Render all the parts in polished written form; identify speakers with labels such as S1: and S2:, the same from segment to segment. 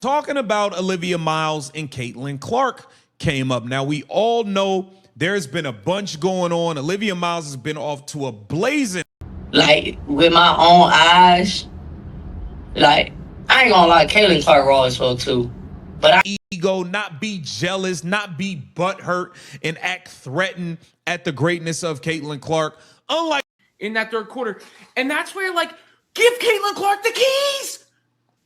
S1: Talking about Olivia Miles and Caitlin Clark came up. Now, we all know there's been a bunch going on. Olivia Miles has been off to a blazing.
S2: Like, with my own eyes, like, I ain't gonna lie, Caitlin Clark raw as well, too. But
S1: ego, not be jealous, not be butthurt, and act threatened at the greatness of Caitlin Clark. Unlike
S3: in that third quarter. And that's where, like, give Caitlin Clark the keys.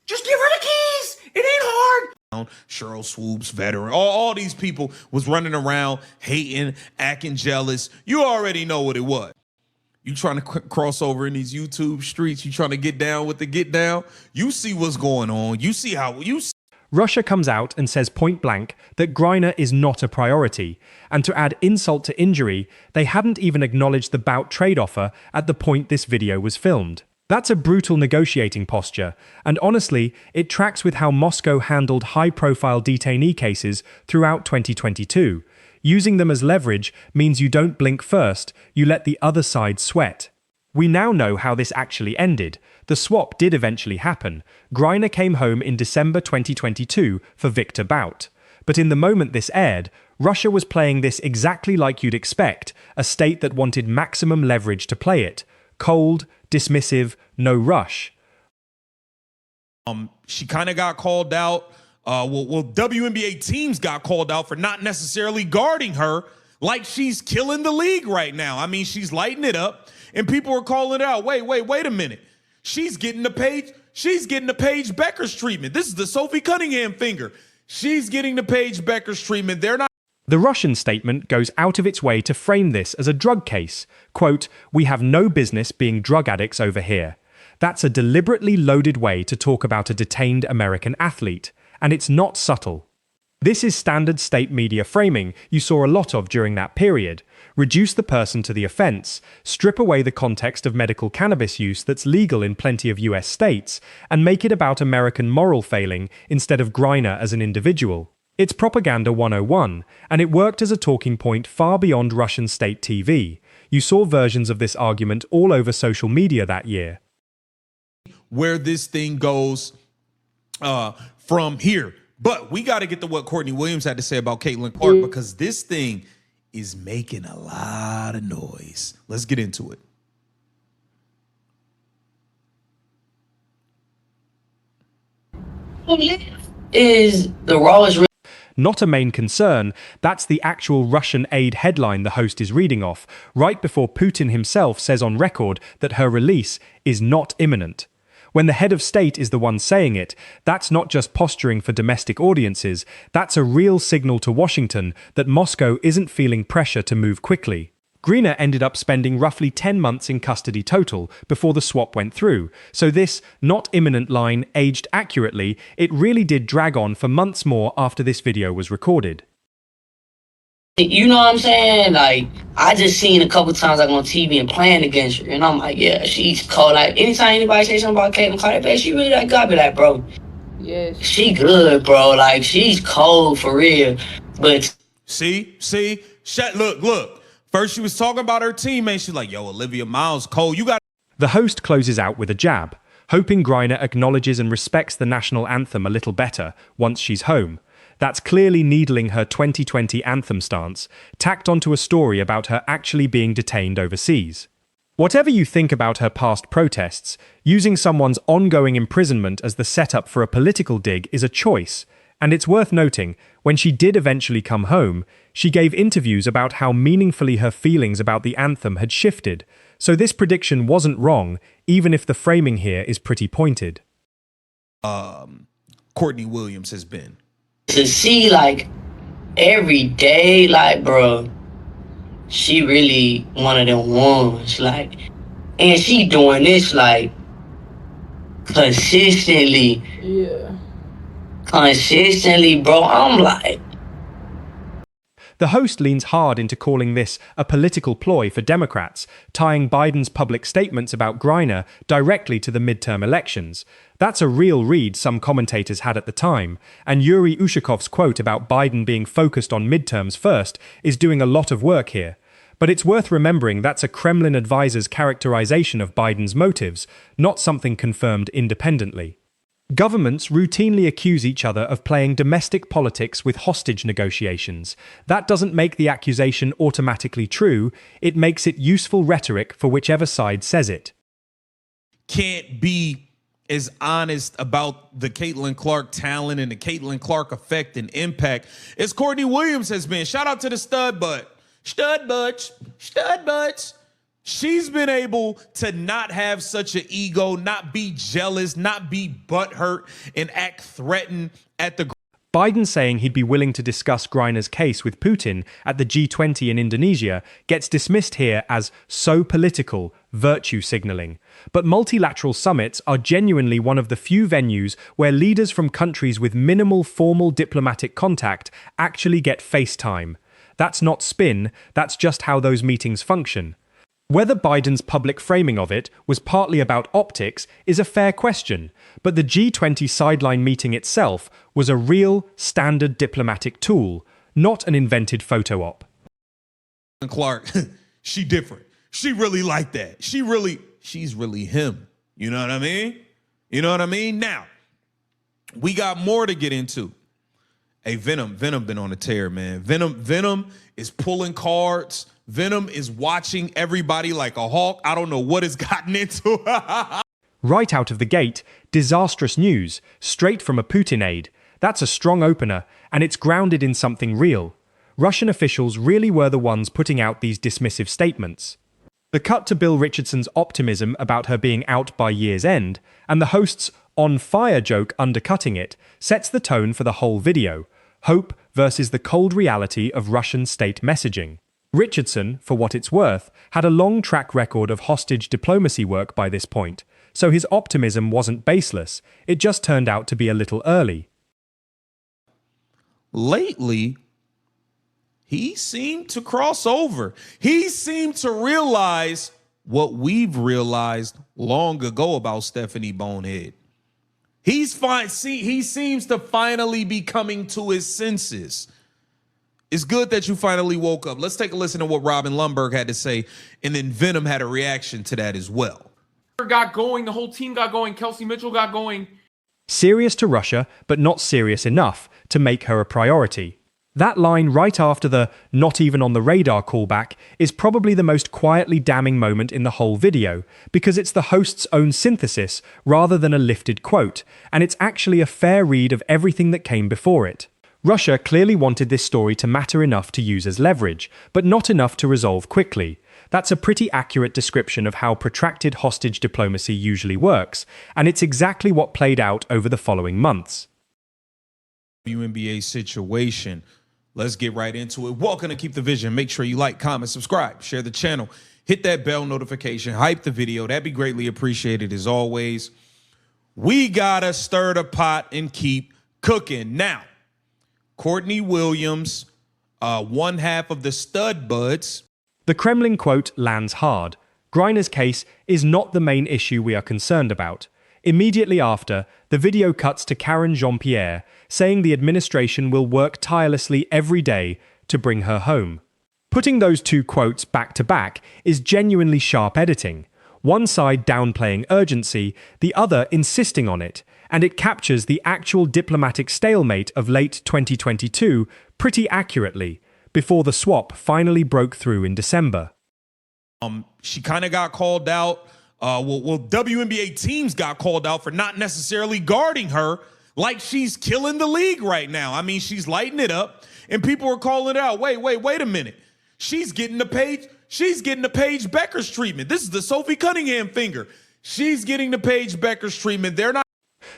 S3: Just give her the keys. It ain't hard.
S1: Cheryl Swoops, veteran, all these people was running around, hating, acting jealous. You already know what it was. You trying to cross over in these YouTube streets. You trying to get down with the get down. You see what's going on. You see how you see.
S4: Russia comes out and says point blank that Griner is not a priority, and to add insult to injury, they hadn't even acknowledged the bout trade offer at the point this video was filmed. That's a brutal negotiating posture, and honestly, it tracks with how Moscow handled high-profile detainee cases throughout 2022. Using them as leverage means you don't blink first, you let the other side sweat. We now know how this actually ended. The swap did eventually happen. Griner came home in December 2022 for Victor Bout. But in the moment this aired, Russia was playing this exactly like you'd expect, a state that wanted maximum leverage to play it. Cold, dismissive, no rush.
S1: She kind of got called out. WNBA teams got called out for not necessarily guarding her like she's killing the league right now. I mean, she's lighting it up, and people are calling it out. Wait a minute. She's getting the Paige Beckers treatment. This is the Sophie Cunningham finger. She's getting the Paige Beckers treatment. They're not.
S4: The Russian statement goes out of its way to frame this as a drug case. Quote, "We have no business being drug addicts over here." That's a deliberately loaded way to talk about a detained American athlete, and it's not subtle. This is standard state media framing you saw a lot of during that period. Reduce the person to the offense, strip away the context of medical cannabis use that's legal in plenty of US states, and make it about American moral failing instead of Griner as an individual. It's Propaganda 101, and it worked as a talking point far beyond Russian state TV. You saw versions of this argument all over social media that year.
S1: Where this thing goes from here. But we got to get to what Courtney Williams had to say about Caitlin Clark, because this thing is making a lot of noise. Let's get into it.
S2: is the rawest.
S4: Not a main concern, that's the actual Russian aid headline the host is reading off, right before Putin himself says on record that her release is not imminent. When the head of state is the one saying it, that's not just posturing for domestic audiences, that's a real signal to Washington that Moscow isn't feeling pressure to move quickly. Griner ended up spending roughly 10 months in custody total before the swap went through, so this not imminent line aged accurately. It really did drag on for months more after this video was recorded.
S2: You know what I'm saying? Like, I just seen a couple times like on TV and playing against her, and I'm like, yeah, she's cold. Like, anytime anybody say something about Caitlin Clark, like, she really that good. I be like, bro,
S5: yes,
S2: she good, bro. Like, she's cold for real. But
S1: see, look. First, she was talking about her teammate. She's like, yo, Olivia Miles, cold. You got.
S4: The host closes out with a jab, hoping Griner acknowledges and respects the national anthem a little better once she's home. That's clearly needling her 2020 anthem stance, tacked onto a story about her actually being detained overseas. Whatever you think about her past protests, using someone's ongoing imprisonment as the setup for a political dig is a choice. And it's worth noting, when she did eventually come home, she gave interviews about how meaningfully her feelings about the anthem had shifted. So this prediction wasn't wrong, even if the framing here is pretty pointed.
S1: Courtney Williams has been.
S2: to see, like, every day, like, bro, she really one of them ones, like, and she doing this, like, consistently.
S5: Yeah.
S2: Consistently, bro. I'm like,
S4: The host leans hard into calling this a political ploy for Democrats, tying Biden's public statements about Griner directly to the midterm elections. That's a real read some commentators had at the time, and Yuri Ushakov's quote about Biden being focused on midterms first is doing a lot of work here. But it's worth remembering that's a Kremlin advisor's characterization of Biden's motives, not something confirmed independently. Governments routinely accuse each other of playing domestic politics with hostage negotiations. That doesn't make the accusation automatically true, it makes it useful rhetoric for whichever side says it.
S1: Can't be as honest about the Caitlin Clark talent and the Caitlin Clark effect and impact as Courtney Williams has been. Shout out to the stud butts. She's been able to not have such an ego, not be jealous, not be butthurt, and act threatened at the.
S4: Biden saying he'd be willing to discuss Griner's case with Putin at the G20 in Indonesia gets dismissed here as so political, virtue signaling. But multilateral summits are genuinely one of the few venues where leaders from countries with minimal formal diplomatic contact actually get face time. That's not spin, that's just how those meetings function. Whether Biden's public framing of it was partly about optics is a fair question, but the G20 sideline meeting itself was a real, standard diplomatic tool, not an invented photo op.
S1: Clark, she different. She really like that. She's really him. You know what I mean? Now, we got more to get into. Hey, Venom been on a tear, man. Venom is pulling cards. Venom is watching everybody like a hawk. I don't know what it's gotten into.
S4: Right out of the gate, disastrous news, straight from a Putin aide. That's a strong opener, and it's grounded in something real. Russian officials really were the ones putting out these dismissive statements. The cut to Bill Richardson's optimism about her being out by year's end, and the host's on-fire joke undercutting it, sets the tone for the whole video. Hope versus the cold reality of Russian state messaging. Richardson, for what it's worth, had a long track record of hostage diplomacy work by this point, so his optimism wasn't baseless, it just turned out to be a little early.
S1: Lately, he seemed to cross over. He seemed to realize what we've realized long ago about Stephanie Bonehead. He seems to finally be coming to his senses. It's good that you finally woke up. Let's take a listen to what Robin Lundberg had to say, and then Venom had a reaction to that as well.
S3: Got going, the whole team got going, Kelsey Mitchell got going.
S4: Serious to Russia, but not serious enough to make her a priority. That line right after the "not even on the radar" callback is probably the most quietly damning moment in the whole video, because it's the host's own synthesis rather than a lifted quote, and it's actually a fair read of everything that came before it. Russia clearly wanted this story to matter enough to use as leverage, but not enough to resolve quickly. That's a pretty accurate description of how protracted hostage diplomacy usually works, and it's exactly what played out over the following months.
S1: WNBA situation. Let's get right into it. Welcome to Keep the Vision. Make sure you like, comment, subscribe, share the channel, hit that bell notification, hype the video. That'd be greatly appreciated as always. We gotta stir the pot and keep cooking. Now, Courtney Williams, one half of the stud buds.
S4: The Kremlin quote lands hard. Griner's case is not the main issue we are concerned about. Immediately after, the video cuts to Karen Jean-Pierre, saying the administration will work tirelessly every day to bring her home. Putting those two quotes back to back is genuinely sharp editing. One side downplaying urgency, the other insisting on it, and it captures the actual diplomatic stalemate of late 2022 pretty accurately, before the swap finally broke through in December.
S1: She kind of got called out. WNBA teams got called out for not necessarily guarding her like she's killing the league right now. I mean, she's lighting it up, and people are calling it out. Wait a minute. She's getting the Paige Beckers treatment. This is the Sophie Cunningham finger. She's getting the Paige Beckers treatment. They're not.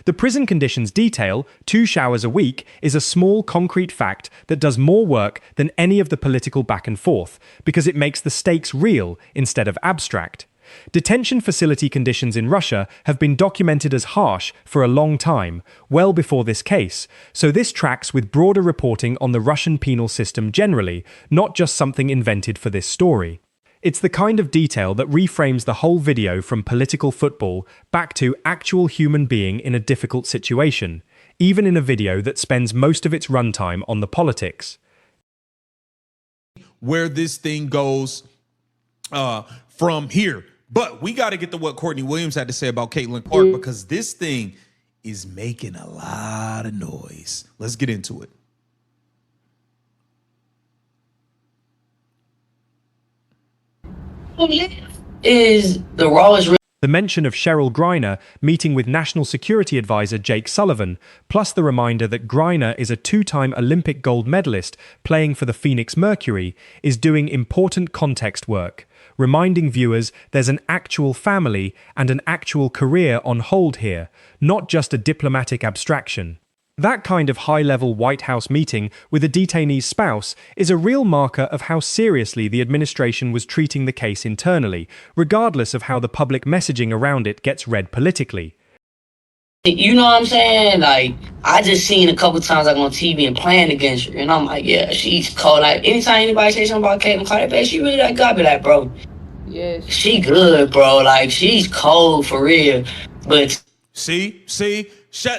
S4: The prison conditions detail, 2 showers a week, is a small concrete fact that does more work than any of the political back and forth, because it makes the stakes real instead of abstract. Detention facility conditions in Russia have been documented as harsh for a long time, well before this case, so this tracks with broader reporting on the Russian penal system generally, not just something invented for this story. It's the kind of detail that reframes the whole video from political football back to actual human being in a difficult situation, even in a video that spends most of its runtime on the politics.
S1: Where this thing goes from here. But we got to get to what Courtney Williams had to say about Caitlin Clark, because this thing is making a lot of noise. Let's get into it.
S2: Is the rawest.
S4: The mention of Cheryl Griner meeting with National Security Advisor Jake Sullivan, plus the reminder that Griner is a two-time Olympic gold medalist playing for the Phoenix Mercury, is doing important context work, reminding viewers there's an actual family and an actual career on hold here, not just a diplomatic abstraction. That kind of high-level White House meeting with a detainee's spouse is a real marker of how seriously the administration was treating the case internally, regardless of how the public messaging around it gets read politically.
S2: You know what I'm saying? Like, I just seen a couple times like on TV and playing against her, and I'm like, yeah, she's cold. Like, anytime anybody say something about Caitlin Clark, babe, she really that good. I be like, bro,
S5: Yes.
S2: she good, bro. Like, she's cold for real. But
S1: See,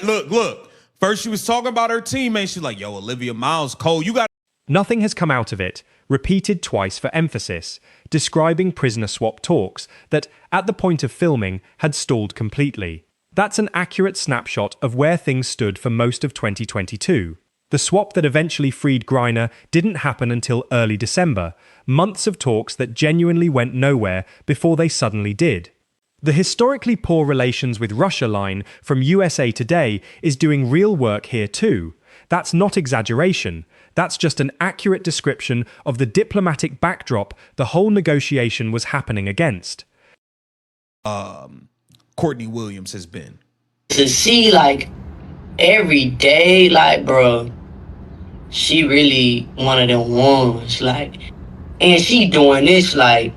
S1: look. First, she was talking about her teammate. She's like, yo, Olivia Miles, Cole, you got.
S4: Nothing has come out of it, repeated twice for emphasis, describing prisoner swap talks that, at the point of filming, had stalled completely. That's an accurate snapshot of where things stood for most of 2022. The swap that eventually freed Griner didn't happen until early December, months of talks that genuinely went nowhere before they suddenly did. The historically poor relations with Russia line from USA Today is doing real work here too. That's not exaggeration. That's just an accurate description of the diplomatic backdrop the whole negotiation was happening against.
S1: Courtney Williams has been.
S2: to see, like, every day, like, bro, she really one of them ones, like, and she doing this, like,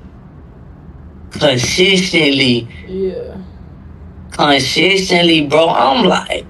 S2: consistently.
S5: Yeah.
S2: Consistently, bro. I'm like,